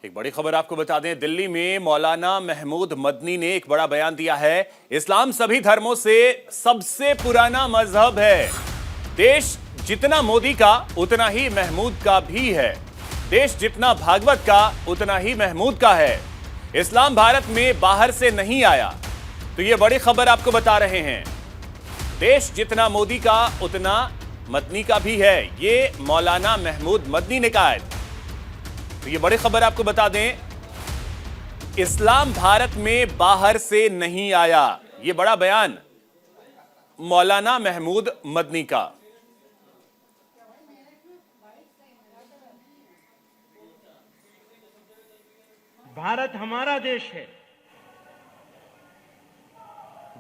एक बड़ी खबर आपको बता दें, दिल्ली में मौलाना महमूद मदनी ने एक बड़ा बयान दिया है। इस्लाम सभी धर्मों से सबसे पुराना मजहब है। देश जितना मोदी का उतना ही महमूद का भी है। देश जितना भागवत का उतना ही महमूद का है। इस्लाम भारत में बाहर से नहीं आया। तो ये बड़ी खबर आपको बता रहे हैं। देश जितना मोदी का उतना मदनी का भी है, ये मौलाना महमूद मदनी ने कहा है। तो ये बड़ी खबर आपको बता दें, इस्लाम भारत में बाहर से नहीं आया। ये बड़ा बयान मौलाना महमूद मदनी का। भारत हमारा देश है।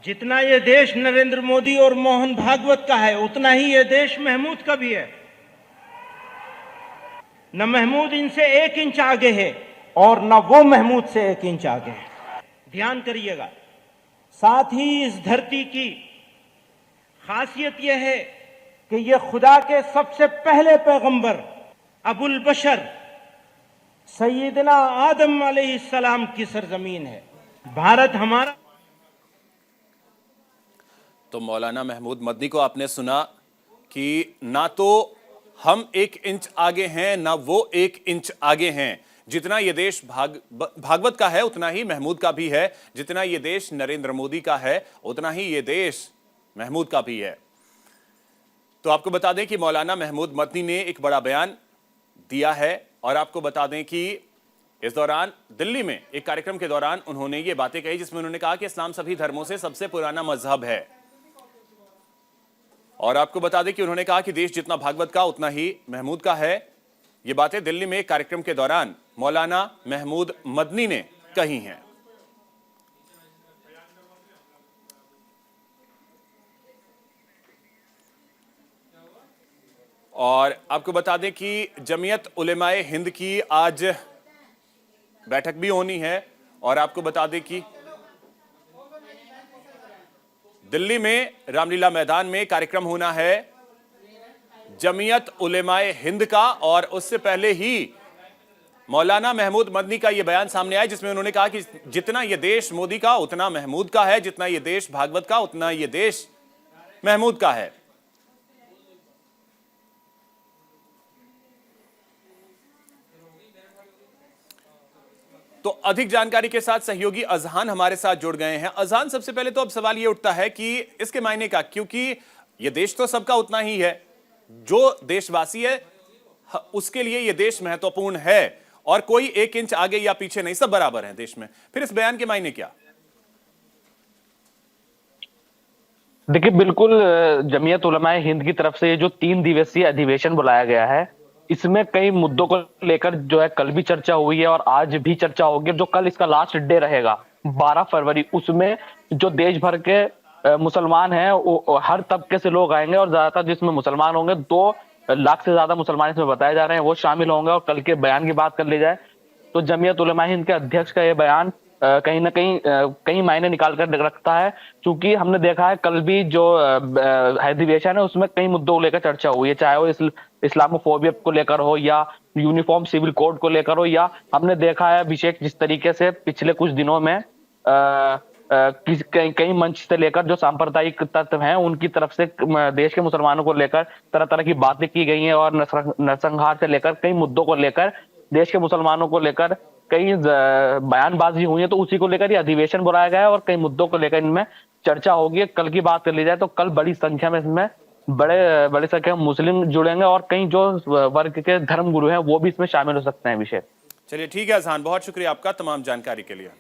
जितना ये देश नरेंद्र मोदी और मोहन भागवत का है, उतना ही ये देश महमूद का भी है। न महमूद इनसे 1 इंच आगे है और न वो महमूद से 1 इंच आगे है। ध्यान करिएगा। साथ ही इस धरती की खासियत यह है कि यह खुदा के सबसे पहले पैगंबर अबुल बशर सैयदना आदम अलैहिस्सलाम की सरजमीन है। भारत हमारा। तो मौलाना महमूद मदनी को आपने सुना कि ना तो हम 1 इंच आगे हैं, ना वो 1 इंच आगे हैं। जितना ये देश भागवत का है उतना ही महमूद का भी है। जितना ये देश नरेंद्र मोदी का है उतना ही ये देश महमूद का भी है। तो आपको बता दें कि मौलाना महमूद मदनी ने एक बड़ा बयान दिया है और आपको बता दें कि इस दौरान दिल्ली में एक कार्यक्रम के दौरान उन्होंने ये बातें कही, जिसमें उन्होंने कहा कि इस्लाम सभी धर्मों से सबसे पुराना मजहब है। और आपको बता दें कि उन्होंने कहा कि देश जितना भागवत का उतना ही महमूद का है। ये बातें दिल्ली में एक कार्यक्रम के दौरान मौलाना महमूद मदनी ने कही हैं। और आपको बता दें कि जमीयत उलेमाए हिंद की आज बैठक भी होनी है। और आपको बता दें कि दिल्ली में रामलीला मैदान में कार्यक्रम होना है जमीयत उलेमाए हिंद का। और उससे पहले ही मौलाना महमूद मदनी का यह बयान सामने आया, जिसमें उन्होंने कहा कि जितना यह देश मोदी का उतना महमूद का है, जितना यह देश भागवत का उतना यह देश महमूद का है। तो अधिक जानकारी के साथ सहयोगी अजहान हमारे साथ जुड़ गए हैं। अजहान, सबसे पहले तो अब सवाल ये उठता है कि इसके मायने का, क्योंकि ये देश तो सबका उतना ही है। जो देशवासी है उसके लिए ये देश महत्वपूर्ण है और कोई 1 इंच आगे या पीछे नहीं, सब बराबर हैं देश में। फिर इस बयान के मायने क्या? देखिए, बिल्कुल जमीयत उलमाए हिंद की तरफ से जो 3 दिवसीय अधिवेशन बुलाया गया है, इसमें कई मुद्दों को लेकर जो है कल भी चर्चा हुई है और आज भी चर्चा होगी। जो कल इसका लास्ट डे रहेगा 12 फरवरी, उसमें जो देश भर के मुसलमान हैं वो हर तबके से लोग आएंगे और ज्यादातर जिसमें मुसलमान होंगे 2 लाख से ज्यादा मुसलमान इसमें बताए जा रहे हैं, वो शामिल होंगे। और कल के बयान की बात कर ली जाए तो जमीयत उलमा हिंद के अध्यक्ष का यह बयान कहीं ना कहीं कई मायने निकाल कर रखता है, क्योंकि हमने देखा है कल भी जो अधिवेशन है उसमें कई मुद्दों को लेकर चर्चा हुई है, चाहे वो इस्लामोफोबिया को लेकर हो या यूनिफॉर्म सिविल कोड को लेकर हो, या हमने देखा है अभिषेक जिस तरीके से पिछले कुछ दिनों में कई मंच से लेकर जो सांप्रदायिक तत्व हैं उनकी तरफ से देश के मुसलमानों को लेकर तरह तरह की बातें की गई हैं और नरसंहार से लेकर कई मुद्दों को लेकर देश के मुसलमानों को लेकर कई बयानबाजी हुई है। तो उसी को लेकर ये अधिवेशन बुलाया गया है और कई मुद्दों को लेकर इनमें चर्चा होगी। कल की बात कर ली जाए तो कल बड़ी संख्या में इसमें बड़े संख्या में मुस्लिम जुड़ेंगे और कई जो वर्ग के धर्म गुरु हैं वो भी इसमें शामिल हो सकते हैं। विषय चलिए, ठीक है अजहान, बहुत शुक्रिया आपका तमाम जानकारी के लिए।